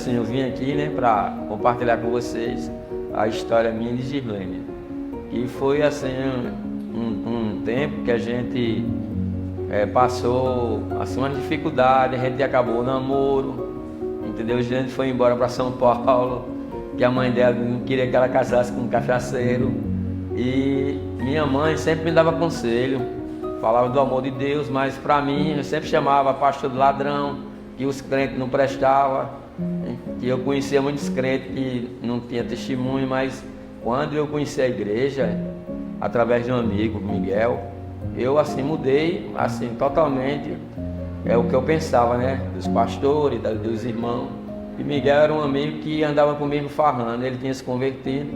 assim, eu vim aqui, né, para compartilhar com vocês a história minha de Gislene. E foi assim um tempo que a gente passou assim, uma dificuldade, a gente acabou o namoro, entendeu? A gente foi embora para São Paulo, que a mãe dela não queria que ela casasse com um cachaceiro. E minha mãe sempre me dava conselho, falava do amor de Deus, mas para mim eu sempre chamava pastor de ladrão, que os crentes não prestavam, que eu conhecia muitos crentes que não tinham testemunho, mas quando eu conheci a igreja, através de um amigo, Miguel, eu assim mudei assim totalmente o que eu pensava, né, dos pastores, dos irmãos. E Miguel era um amigo que andava comigo farrando, ele tinha se convertido,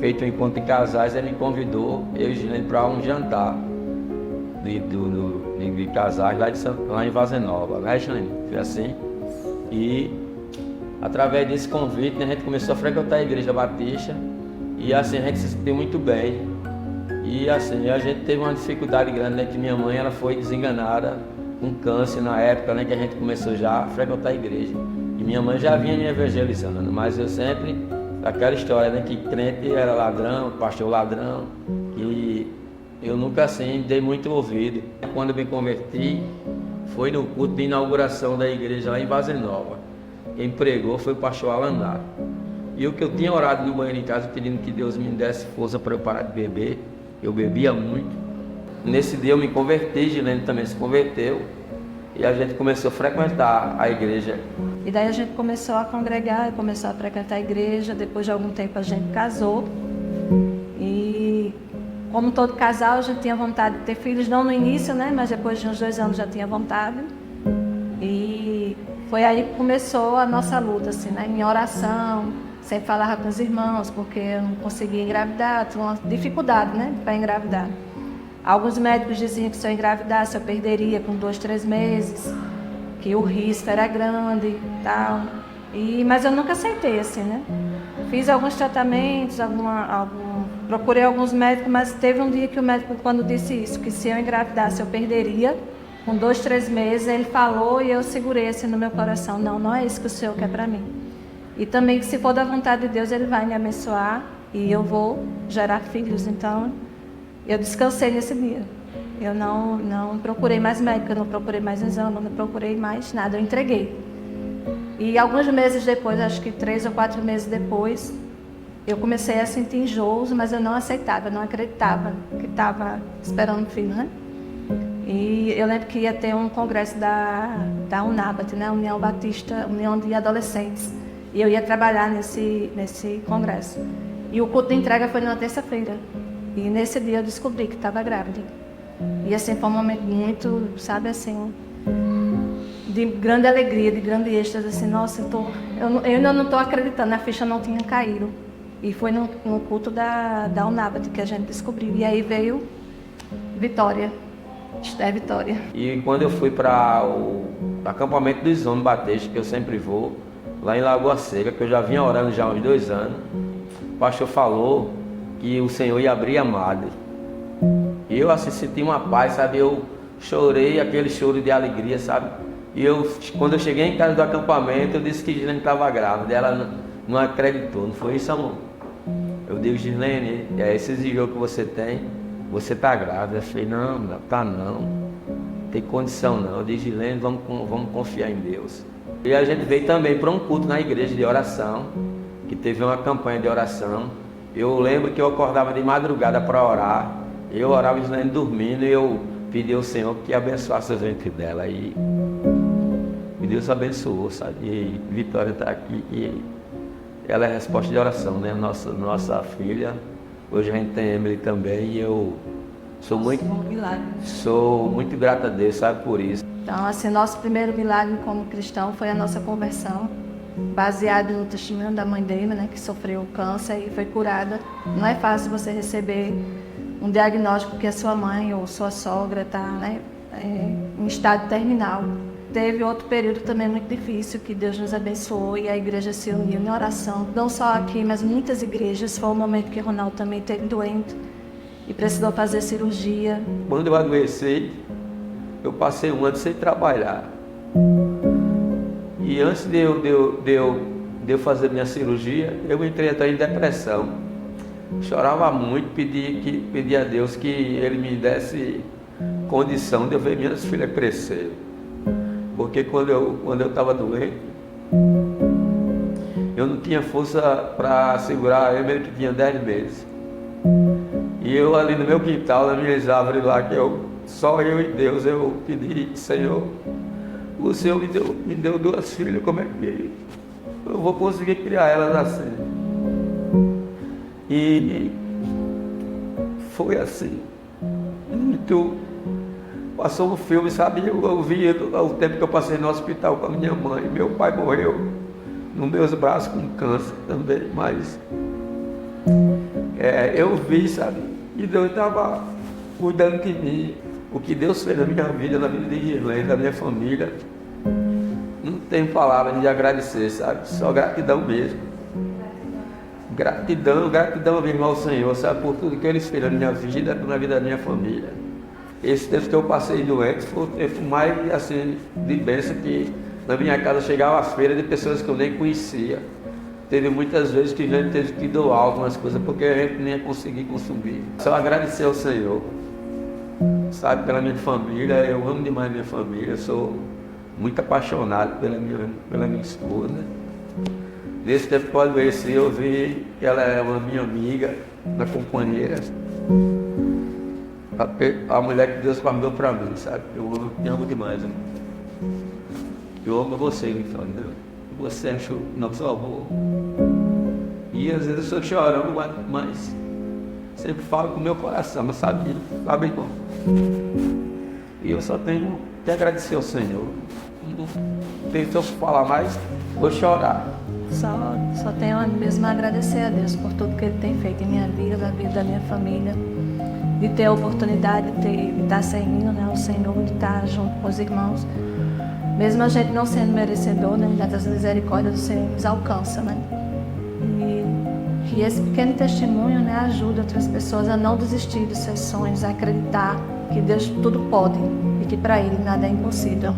feito um encontro de casais, ele me convidou, eu e Gislene, para um jantar de casais lá em Vazenova, né, Gislene? Foi assim. E através desse convite, né, a gente começou a frequentar a igreja batista e assim a gente se sentiu muito bem. E assim, a gente teve uma dificuldade grande, né, que minha mãe ela foi desenganada com câncer na época, né, que a gente começou já a frequentar a igreja. E minha mãe já vinha me evangelizando, mas eu sempre, aquela história, né, que crente era ladrão, pastor ladrão, e eu nunca assim dei muito ouvido. Quando eu me converti, foi no culto de inauguração da igreja lá em Vazenova. Quem pregou foi o pastor Alanar. E o que eu tinha orado no banheiro em casa, pedindo que Deus me desse força para eu parar de beber, eu bebia muito. Nesse dia eu me converti, Gislene também se converteu, e a gente começou a frequentar a igreja. E daí a gente começou a congregar, começou a frequentar a igreja. Depois de algum tempo a gente casou. E como todo casal, a gente tinha vontade de ter filhos, não no início, né? Mas depois de uns 2 anos já tinha vontade. E foi aí que começou a nossa luta, assim, né? Em oração, sempre falava com os irmãos, porque eu não conseguia engravidar, tinha uma dificuldade, né? Para engravidar. Alguns médicos diziam que se eu engravidasse eu perderia com 2, 3 meses, que o risco era grande e tal. Mas eu nunca aceitei, assim, né? Fiz alguns tratamentos, procurei alguns médicos, mas teve um dia que o médico, quando disse isso, que se eu engravidasse eu perderia, com 2, 3 meses, ele falou e eu segurei assim no meu coração, não é isso que o Senhor quer para mim. E também que se for da vontade de Deus, Ele vai me abençoar e eu vou gerar filhos. Então, eu descansei nesse dia. Eu não procurei mais médico, eu não procurei mais exame, eu não procurei mais nada, eu entreguei. E alguns meses depois, acho que 3 ou 4 meses depois, eu comecei a sentir enjoos, mas eu não aceitava, eu não acreditava que estava esperando um filho, né? E eu lembro que ia ter um congresso da UNABAT, né? União Batista, União de Adolescentes. E eu ia trabalhar nesse congresso. E o culto de entrega foi numa terça-feira. E nesse dia eu descobri que estava grávida. E assim, foi um momento muito, sabe assim, de grande alegria, de grande êxtase, assim, nossa, eu ainda não estou acreditando, a ficha não tinha caído. E foi no culto da UNABAT que a gente descobriu. E aí veio Vitória, Vitória. E quando eu fui para o acampamento dos homens batistas, que eu sempre vou, lá em Lagoa Seca, que eu já vinha orando já há uns 2 anos, o pastor falou que o Senhor ia abrir a madre. E eu assim senti uma paz, sabe? Eu chorei, aquele choro de alegria, sabe? E quando eu cheguei em casa do acampamento, eu disse que Gislene estava grávida. Ela não acreditou, não foi isso, amor? Eu digo, Gislene, esse desvio que você tem, você está grávida. Eu falei, não, não tem condição não. Eu digo, Gislene, vamos confiar em Deus. E a gente veio também para um culto na igreja de oração, que teve uma campanha de oração. Eu lembro que eu acordava de madrugada para orar, eu orava Gislene dormindo e eu pedi ao Senhor que abençoasse o ventre dela. E Deus abençoou, sabe? E Vitória está aqui e ela é resposta de oração, né? Nossa filha. Hoje a gente tem Emily também e eu sou muito grato a Deus, sabe, por isso. Então, assim, nosso primeiro milagre como cristão foi a nossa conversão, baseado no testemunho da mãe dele, né, que sofreu câncer e foi curada. Não é fácil você receber um diagnóstico que a sua mãe ou sua sogra está, né, em estado terminal. Teve outro período também muito difícil, que Deus nos abençoou e a igreja se uniu em oração. Não só aqui, mas muitas igrejas. Foi um momento que Ronaldo também esteve doente e precisou fazer cirurgia. Quando eu adoeci, eu passei um ano sem trabalhar. E antes de eu de eu fazer minha cirurgia, eu entrei até em depressão. Chorava muito, pedi a Deus que Ele me desse condição de eu ver minhas filhas crescer. Porque quando eu estava doente, eu não tinha força para segurar a Emily, que tinha 10 meses. E eu ali no meu quintal, nas minhas árvores lá, só eu e Deus, eu pedi, Senhor, o Senhor me deu 2 filhas, como é que eu vou conseguir criar elas assim? E foi assim. Muito. Passou um filme, sabe? Eu vi o tempo que eu passei no hospital com a minha mãe. Meu pai morreu nos meus braços com câncer também, mas eu vi, sabe? E Deus estava cuidando de mim. O que Deus fez na minha vida, na vida de Girlene, da minha família, não tem palavras de agradecer, sabe? Só gratidão mesmo. Gratidão mesmo ao Senhor, sabe? Por tudo que Ele fez na minha vida, na vida da minha família. Esse tempo que eu passei doente foi o tempo mais assim, de bênção, que na minha casa chegava a feira de pessoas que eu nem conhecia. Teve muitas vezes que a gente teve que doar algumas coisas porque a gente nem ia conseguir consumir. Só agradecer ao Senhor, sabe, pela minha família. Eu amo demais minha família, eu sou muito apaixonado pela minha esposa. Nesse tempo que eu adoeci, eu vi que ela é uma minha amiga, uma companheira, a mulher que Deus guardou para mim, sabe? Eu amo demais, né? Eu amo você, então, entendeu? Você é nosso avô. E às vezes eu estou chorando, mas sempre falo com o meu coração, sabe, irmão? E eu só tenho que agradecer ao Senhor. Não tenho se eu falar mais, vou chorar. Só tenho mesmo a agradecer a Deus por tudo que Ele tem feito em minha vida, na vida da minha família, de ter a oportunidade de estar servindo, né, o Senhor, de estar junto com os irmãos. Mesmo a gente não sendo merecedor, né, das misericórdias do Senhor nos alcança, né? E esse pequeno testemunho, né, ajuda outras pessoas a não desistir dos seus sonhos, a acreditar que Deus tudo pode e que para Ele nada é impossível.